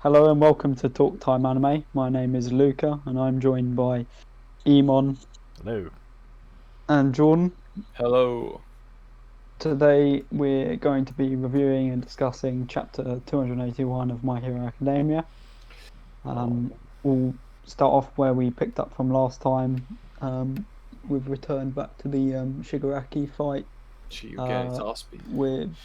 Hello and welcome to Talk Time Anime. My name is Luca and I'm joined by Emon Hello. and Jordan. Hello. Today we're going to be reviewing and discussing chapter 281 of My Hero Academia. We'll start off where we picked up from last time. We've returned back to the Shigaraki fight with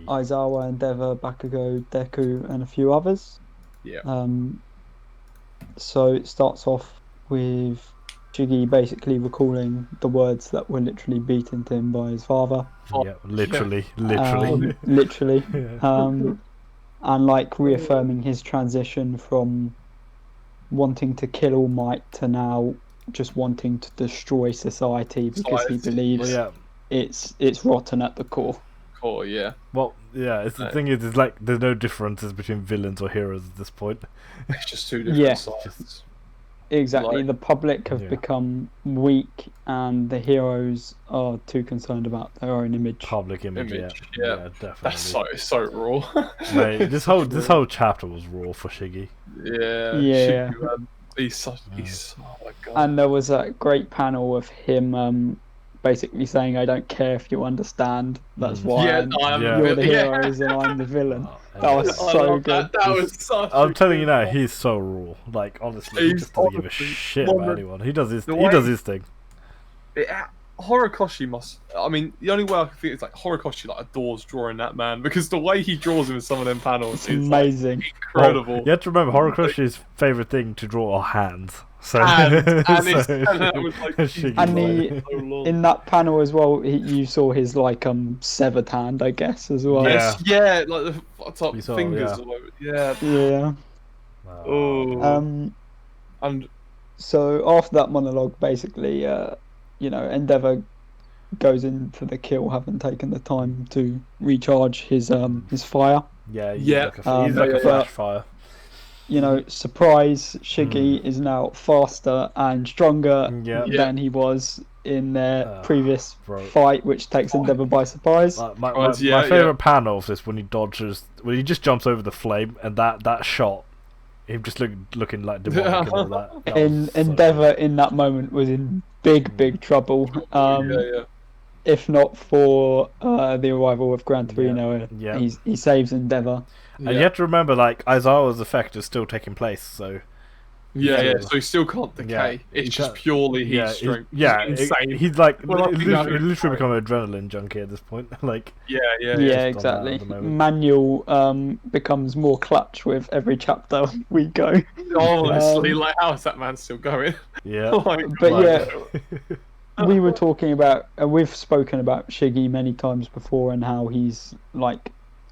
Aizawa, Endeavor, Bakugo, Deku and a few others. Yeah. So it starts off with Shiggy basically recalling the words that were literally beaten to him by his father. Yeah, literally. Literally. Yeah. And like reaffirming his transition from wanting to kill All Might to now just wanting to destroy society because he believes it's rotten at the core. Core, yeah. Well, yeah. It's the thing is like there's no differences between villains or heroes at this point. It's just two different sides. Exactly. The public have become weak, and the heroes are too concerned about their own image. Public image. Yeah, definitely. That's so raw. Mate, this whole chapter was raw for Shiggy. Yeah. Shiggy, he's oh my god. And there was a great panel of him basically saying, "I don't care if you understand. That's why you're the heroes and I'm the villain." That was so good. That was such. I'm telling you now, he's so raw. Like honestly, he just doesn't give a shit about anyone. He does his thing. Horikoshi must. I mean, the only way I can think is like Horikoshi adores drawing that man because the way he draws him in some of them panels is amazing, incredible. You have to remember Horikoshi's favorite thing to draw are hands. So in that panel as well, you saw his severed hand, I guess, as well. Yeah, like the top fingers. Yeah. Oh. And so after that monologue, basically, Endeavor goes in for the kill, having taken the time to recharge his fire. He's like a flash fire. Surprise, Shiggy is now faster and stronger than he was in their previous fight, which takes Endeavor by surprise. My favourite panel of this when he just jumps over the flame, and that shot, him just looking like demonic and all that. Endeavor in that moment was in big trouble. If not for the arrival of Gran Torino, he saves Endeavor. And you have to remember, Aizawa's effect is still taking place, so... So he still can't decay. It's just purely heat strength. Insane. He's literally become an adrenaline junkie at this point. Exactly. Manual becomes more clutch with every chapter we go. Honestly, how is that man still going? We were talking about, we've spoken about Shiggy many times before and how he's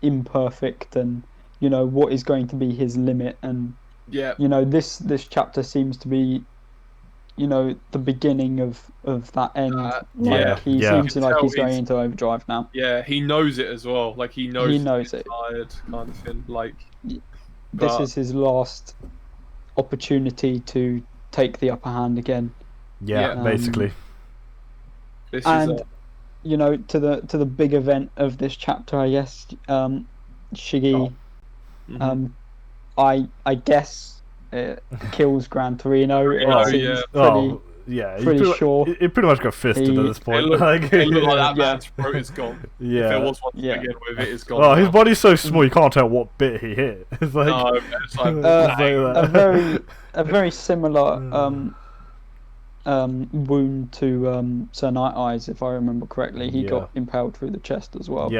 imperfect and what is going to be his limit, and this chapter seems to be the beginning of that end. He seems like he's going into overdrive now. He knows it as well. He knows it. Tired kind of thing. This is his last opportunity to take the upper hand again. Basically. This and to the big event of this chapter, I guess, Shiggy, I guess kills Gran Torino. Pretty sure. It pretty much got fisted at this point. It looked like that man's throat is gone. If there was one to begin with, it is gone. Well, his body's so small you can't tell what bit he hit. It's a very similar wound to Sir Night Eyes, if I remember correctly. He got impaled through the chest as well.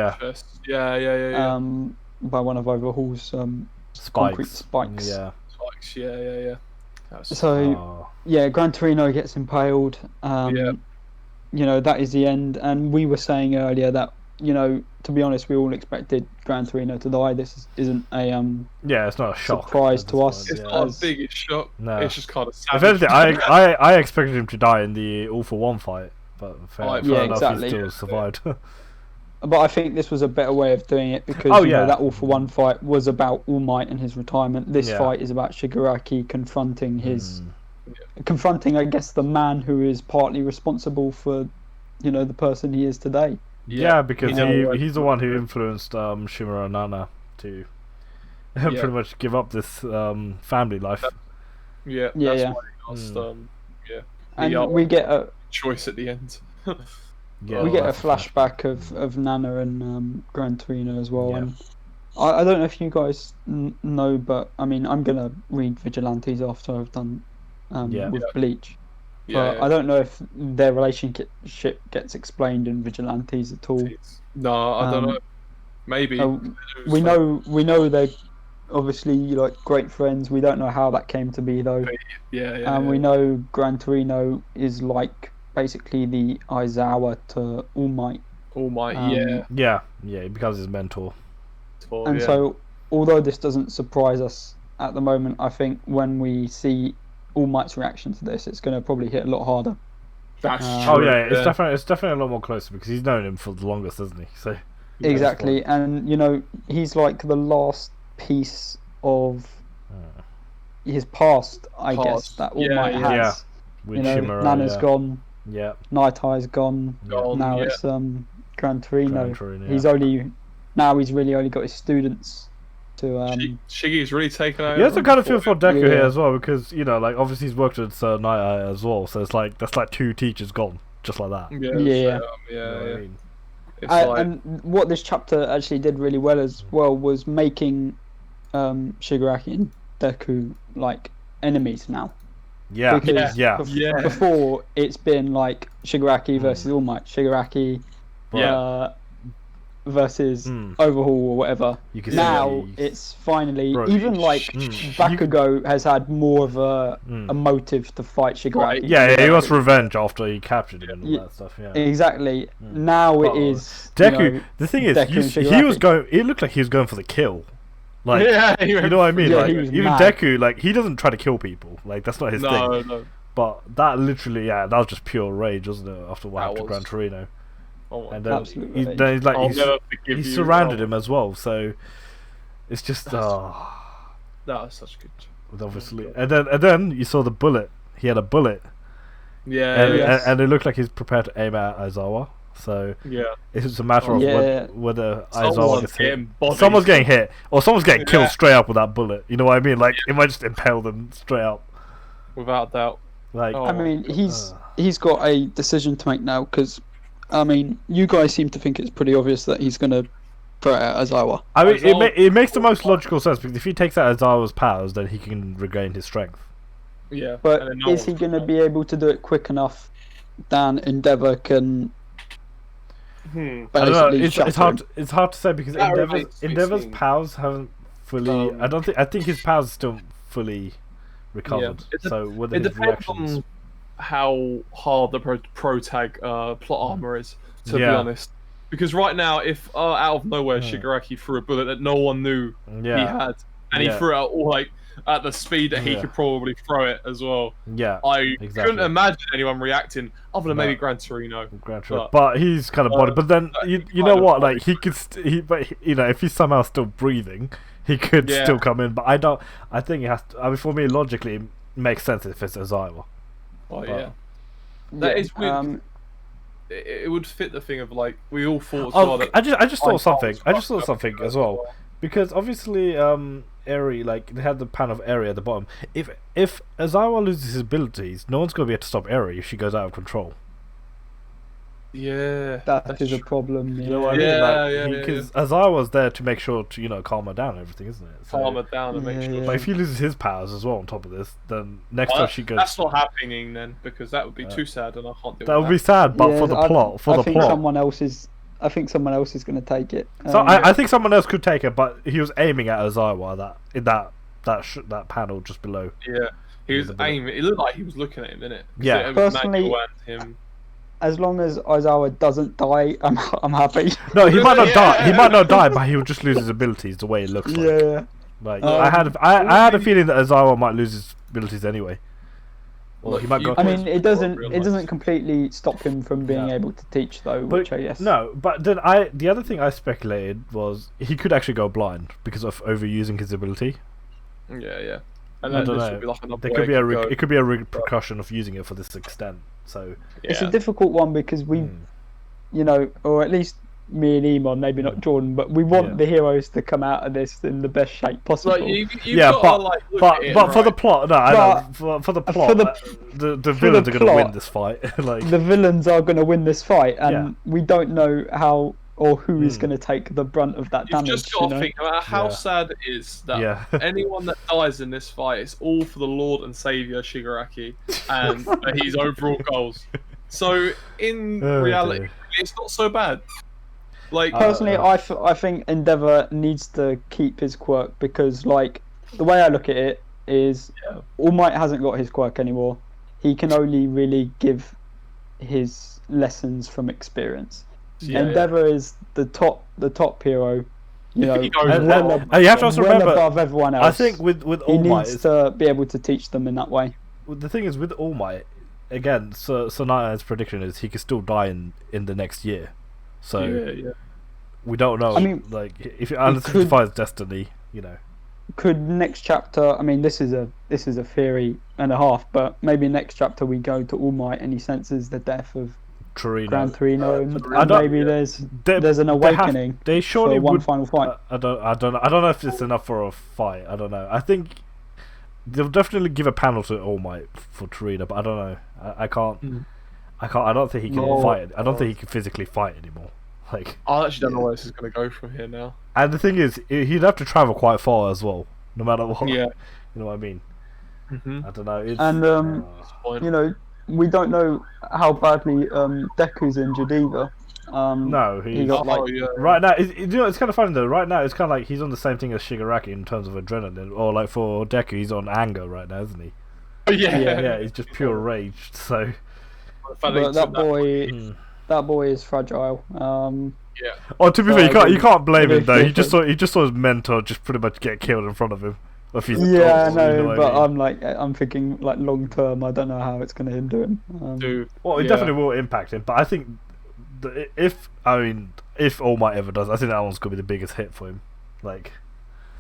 By one of Overhaul's concrete spikes. So Gran Torino gets impaled. That is the end. And we were saying earlier that to be honest, we all expected Gran Torino to die. This isn't a it's not a shock surprise to us. It's not a biggest shock. No. It's just kind of sad. If anything, I expected him to die in the All for One fight, but fair enough, exactly. he still survived. But I think this was a better way of doing it because that All for One fight was about All Might and his retirement. This fight is about Shigaraki confronting I guess, the man who is partly responsible for the person he is today. Because he's the one who influenced Shimura Nana to pretty much give up this family life. Yeah, Yeah, that's yeah. why he lost. And we get a choice at the end. Yeah, we get a that's flashback of Nana and Gran Torino as well. Yeah. And I don't know if you guys know, but I mean, I'm gonna read Vigilantes after I've done with Bleach. But I don't know if their relationship gets explained in Vigilantes at all. No, I don't know. Maybe we know they're obviously like great friends. We don't know how that came to be though. And we know Gran Torino is like basically the Aizawa to All Might. All Might, yeah, he becomes his mentor. And so, although this doesn't surprise us at the moment, I think when we see All Might's reaction to this, it's going to probably hit a lot harder. That's true. Oh yeah, it's definitely a lot more closer because he's known him for the longest, hasn't he? So exactly, and you know he's like the last piece of his past, I guess, that All Might has. Yeah. With you know, Shimura, Nana's gone. Yeah. Night Eye's gone. Now it's Gran Torino. He's really only got his students to. Shiggy's really taken over. You also kind of feel for Deku here as well because you know, like obviously he's worked with Night Eye as well, so it's like that's like 2 teachers gone just like that. Yeah. You know what I mean? And what this chapter actually did really well as well was making Shigaraki and Deku like enemies now. Yeah, because before it's been like Shigaraki versus All Might, Shigaraki versus Overhaul or whatever. Now it's finally even like Bakugo has had more of a motive to fight Shigaraki. Yeah, he wants revenge after he captured him and all that stuff. Yeah, exactly. Now it is Deku. You know, the thing is, he was going. It looked like he was going for the kill. Like, you know what I mean? Like, even mad. Deku, like, he doesn't try to kill people. Like, that's not his thing. No. But that literally, that was just pure rage, wasn't it? After what happened to Gran Torino. And then he's surrounded him as well. So it's just that was such good. Obviously, and then you saw the bullet. He had a bullet. And it looked like he's prepared to aim at Aizawa. So it's just a matter of whether Aizawa gets hit. Someone's getting hit, or someone's getting killed straight up with that bullet. You know what I mean? Like it might just impale them straight up. Without doubt. Like I mean, he's got a decision to make now because, I mean, you guys seem to think it's pretty obvious that he's gonna throw it at Aizawa. I mean, it makes the most logical sense because if he takes out Aizawa's powers, then he can regain his strength. Yeah, but is he gonna be able to do it quick enough? Dan Endeavor can. I don't know. It's hard. It's hard to say because Endeavor's powers haven't fully. I think his powers are still fully recovered. So whether his reactions. On how hard the pro tag plot armor is, to be honest. Because right now, if out of nowhere Shigaraki threw a bullet that no one knew he had, and he threw it out like at the speed that he could probably throw it as well. Yeah, I couldn't imagine anyone reacting other than maybe Gran Torino. But he's kind of body. But then you know what? Like he could, you know, if he's somehow still breathing, he could still come in. But I don't. I think it has to. I mean, for me, logically, it makes sense if it's Aizawa. Oh that is weird. It would fit the thing of like we all thought. I just thought something. I just thought something as well. Because obviously, Eri, like they had the pan of Eri at the bottom. If Aizawa loses his abilities, no one's gonna be able to stop Eri if she goes out of control. Yeah, that is a problem. You know what I mean? Because Aizawa's there to make sure to calm her down and everything, isn't it? So, calm her down and make sure. But if he loses his powers as well on top of this, then next time she goes. That's not happening then, because that would be too sad, and I can't do that. That would be sad, but for the plot, I think someone else is going to take it. So I think someone else could take it, but he was aiming at Aizawa that panel just below. Yeah, he was aiming. It looked like he was looking at him, didn't it? Yeah. So personally, as long as Aizawa doesn't die, I'm happy. No, he might not die. He might not die, but he will just lose his abilities the way it looks like. Yeah. Like I had a feeling that Aizawa might lose his abilities anyway. Or he might go. I mean, it doesn't completely stop him from being able to teach though, which I guess. No, but then the other thing I speculated was he could actually go blind because of overusing his ability. Yeah. And I don't know. There could be it could be a repercussion of using it for this extent. So it's a difficult one because we, or at least me and Emon, maybe not Jordan, but we want the heroes to come out of this in the best shape possible. But for the plot, no, I know. For the plot, the villains are going to win this fight. Like the villains are going to win this fight, and we don't know how or who is going to take the brunt of that damage. You've just got to think about how sad it is that anyone that dies in this fight is all for the Lord and Savior Shigaraki and his overall goals. So in reality, it's not so bad. Like personally, I think Endeavour needs to keep his quirk because, like, the way I look at it is, All Might hasn't got his quirk anymore. He can only really give his lessons from experience. Endeavour is the top hero. You know, you have to also remember above everyone else. I think with All Might, he needs to be able to teach them in that way. The thing is with All Might, again, Sonata's prediction is he could still die in the next year. So we don't know. I mean, like if unless he defies destiny, you know. Could next chapter? I mean, this is a theory and a half, but maybe next chapter we go to All Might and he senses the death of Gran Torino, and maybe there's an awakening. They surely for one would, final fight. I don't know if it's enough for a fight. I don't know. I think they'll definitely give a panel to All Might for Torino, but I don't know. I can't. I don't think he can fight. I don't think he can physically fight anymore. Like I actually don't know where this is going to go from here now. And the thing is, he'd have to travel quite far as well, no matter what. Yeah. You know what I mean? Mm-hmm. I don't know. It's, and you know, we don't know how badly Deku's injured either. No, he got right now. You know, it's kind of funny though. Right now, it's kind of like he's on the same thing as Shigaraki in terms of adrenaline, or like for Deku, he's on anger right now, isn't he? Yeah, he's just pure rage. So, but that boy is fragile. Oh, to be fair, you can't blame him though. He just saw his mentor just pretty much get killed in front of him. Yeah, I know, you know but I mean? I'm thinking like long term. I don't know how it's going to hinder him. Well, it definitely will impact him, but I think if All Might ever does, I think that one's going to be the biggest hit for him. Like,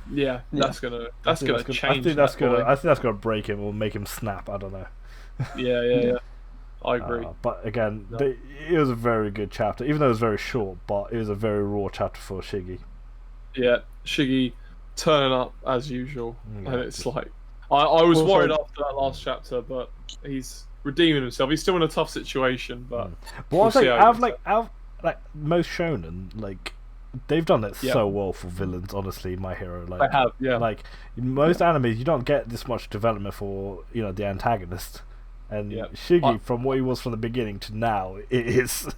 that's gonna change. I think that's gonna break him or make him snap. I don't know. Yeah. I agree. But again, it was a very good chapter, even though it was very short. But it was a very raw chapter for Shiggy. Yeah, Shiggy turning up as usual, and it's like I was worried after that last chapter, but he's redeeming himself. He's still in a tough situation, but I think out of most shonen, like they've done it so well for villains. Honestly, My Hero, like they have, like in most animes, you don't get this much development for the antagonist. And Shiggy, from what he was from the beginning to now, it is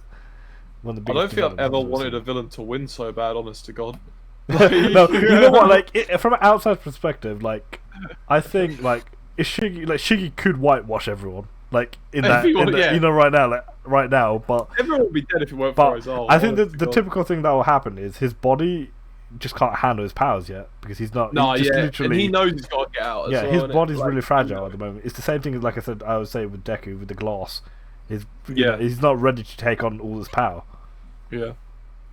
one of the biggest. I don't think I've ever wanted a villain to win so bad, honest to God. No, you know what? Like from an outside perspective, like I think Shiggy could whitewash everyone, like right now, but everyone would be dead if it weren't for his own. I think the typical thing that will happen is his body just can't handle his powers yet because he's not. Literally, and he knows he's got to get out. His body's really fragile at the moment. It's the same thing as, like I said, I would say with Deku with the glass. He's not ready to take on all this power. Yeah,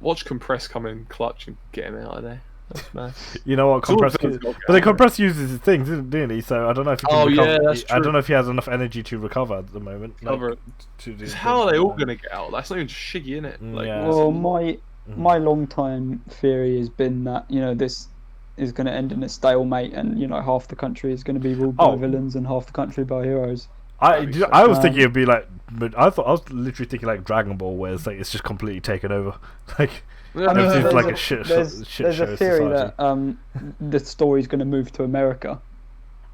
watch Compress come in clutch and get him out of there. That's nice. You know what, Compress? But the Compress uses his things, didn't he? So I don't know if he can recover. That's true. I don't know if he has enough energy to recover at the moment. How are they all going to get out? That's not even Shiggy, innit? My long-time theory has been that this is going to end in a stalemate, and half the country is going to be ruled by villains and half the country by heroes. I was thinking it'd be like, I was literally thinking like Dragon Ball, where it's like it's just completely taken over. Like everything's like a shit show. There's a theory that the story's going to move to America.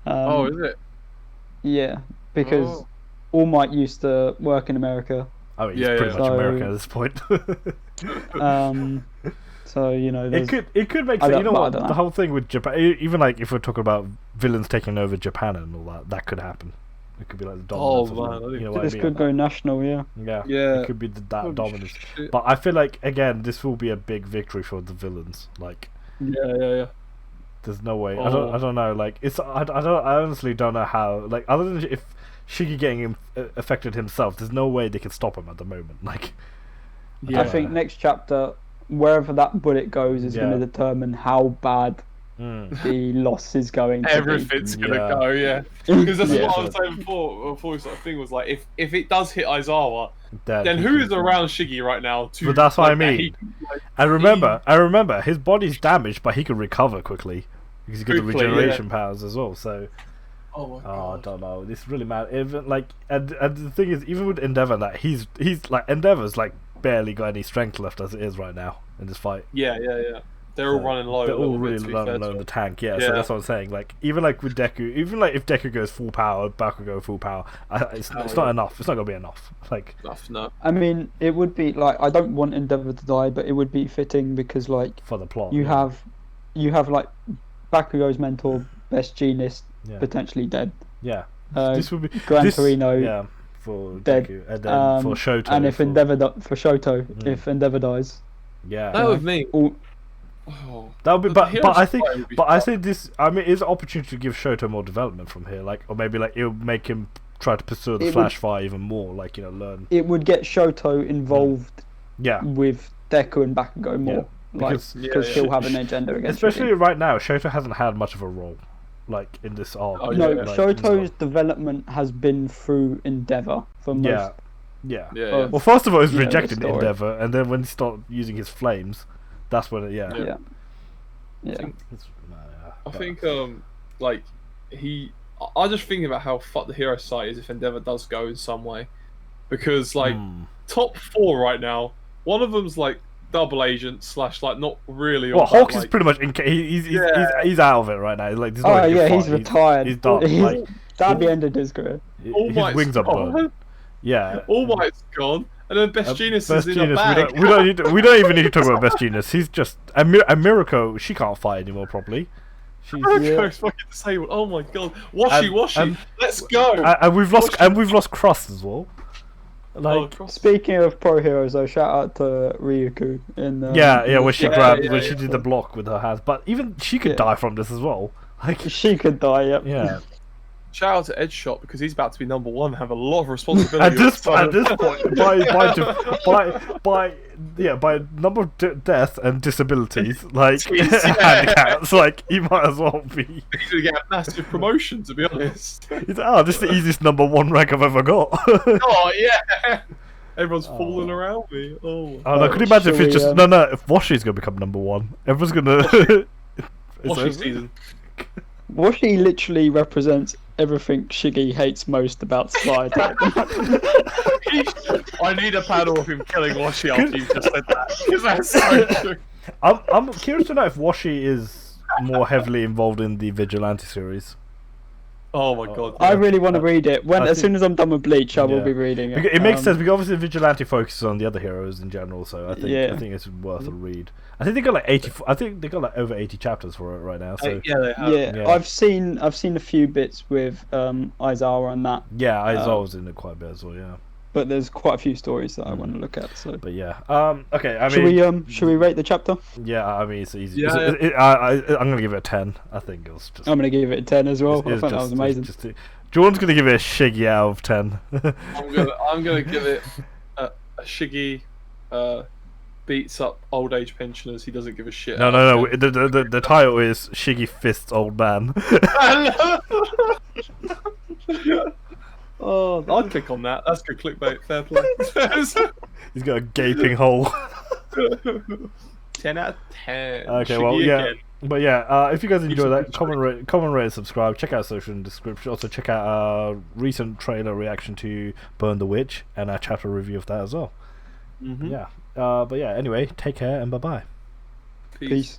Is it? Yeah, because All Might used to work in America. Oh, he's pretty much American at this point. So it could make sense. You know what? The whole thing with Japan, even like if we're talking about villains taking over Japan and all that could happen. It could be like the dominance. This could go national, yeah. It could be that dominance. Shit. But I feel like again, this will be a big victory for the villains. Like, there's no way. I don't know. Like, I honestly don't know how. Like, other than if Shiggy getting affected himself, there's no way they can stop him at the moment. Like, I think next chapter, wherever that bullet goes, is going to determine how bad the loss is going to everything's gonna go, because that's what I was saying before we started thing was like if it does hit Aizawa, then who is around Shiggy right now but that's what I mean. And remember his body's damaged, but he can recover quickly because he's got the regeneration powers as well, so I don't know, this is really mad. Even like and the thing is, even with Endeavor, that he's like Endeavor's like barely got any strength left as it is right now in this fight. They're all running low. They're all really running low in the tank. So that's what I'm saying. Like even like with Deku, even like if Deku goes full power, Bakugo full power, it's not enough. It's not gonna be enough. Like no. I mean, it would be like, I don't want Endeavor to die, but it would be fitting because like for the plot, you have like Bakugo's mentor, Best Genius, potentially dead. This would be Torino. For dead. Deku, and then for Shoto, and if if Endeavor dies, that would mean. That would be, but I think this. I mean, it's an opportunity to give Shoto more development from here, like, or maybe like it'll make him try to pursue the Flash Fire even more, like, you know, learn. It would get Shoto involved, with Deku and Bakugo more, because he'll have an agenda against. Especially right now, Shoto hasn't had much of a role, like in this arc. Shoto's development has been through Endeavor for most. Well, first of all, he's rejected Endeavor, and then when he started using his flames. That's when it, I think like I just think about how fucked the hero site is if Endeavor does go in some way, because like top 4 right now, one of them's like double agent / like not really. Well, Hulk is pretty much he's out of it right now. Like, he's retired. He's done. That'd be ended his career. His wings are burned. All Might's gone. And then Best Genius is in a bag. We don't even need to talk about Best Genius. He's just and Mirako. She can't fight anymore properly. Mirako's fucking disabled. Oh my god, Washi, let's go. And we've lost Cross as well. Like, speaking of pro heroes, though, shout out to Ryuko in where she grabbed when she did the block with her hands. But even she could die from this as well. Like, she could die. Yeah. Shout out to Edge Shot, because he's about to be number 1 and have a lot of responsibility. at this point, by number of deaths and disabilities, like handicaps, like he might as well be. He's gonna get a massive promotion, to be honest. This is the easiest number 1 rank I've ever got. Everyone's falling around me. Could you imagine if it's just if Washi's gonna become number 1, everyone's gonna. Washi season. Washi literally represents everything Shiggy hates most about Slide. I need a panel of him killing Washi after you just said that, because that's so true. I'm curious to know if Washi is more heavily involved in the Vigilante series. Oh my god! I really want to read it. As soon as I'm done with Bleach, I will be reading it. It makes sense, because obviously Vigilante focuses on the other heroes in general, so I think it's worth a read. I think they got like 80. I think they got like over 80 chapters for it right now. So they have. I've seen a few bits with Aizawa and that. Yeah, Aizawa was in it quite a bit as well. Yeah. But there's quite a few stories that I want to look at. So. But okay. I mean, should we rate the chapter? Yeah, I mean, it's easy. I'm gonna give it a 10. I think it was just. I'm gonna give it a 10 as well. I thought that was amazing. Jordan's gonna give it a Shiggy out of 10. I'm gonna give it a Shiggy. Beats up old age pensioners. He doesn't give a shit. No. The title is Shiggy Fists Old Man. I'd click on that. That's good clickbait. Fair play. He's got a gaping hole. 10 out of 10. Okay, Shiggy well, yeah. again. But if you guys enjoy that, comment, rate, and subscribe. Check out social in the description. Also, check out our recent trailer reaction to Burn the Witch and our chapter review of that as well. Anyway, take care and bye-bye. Peace.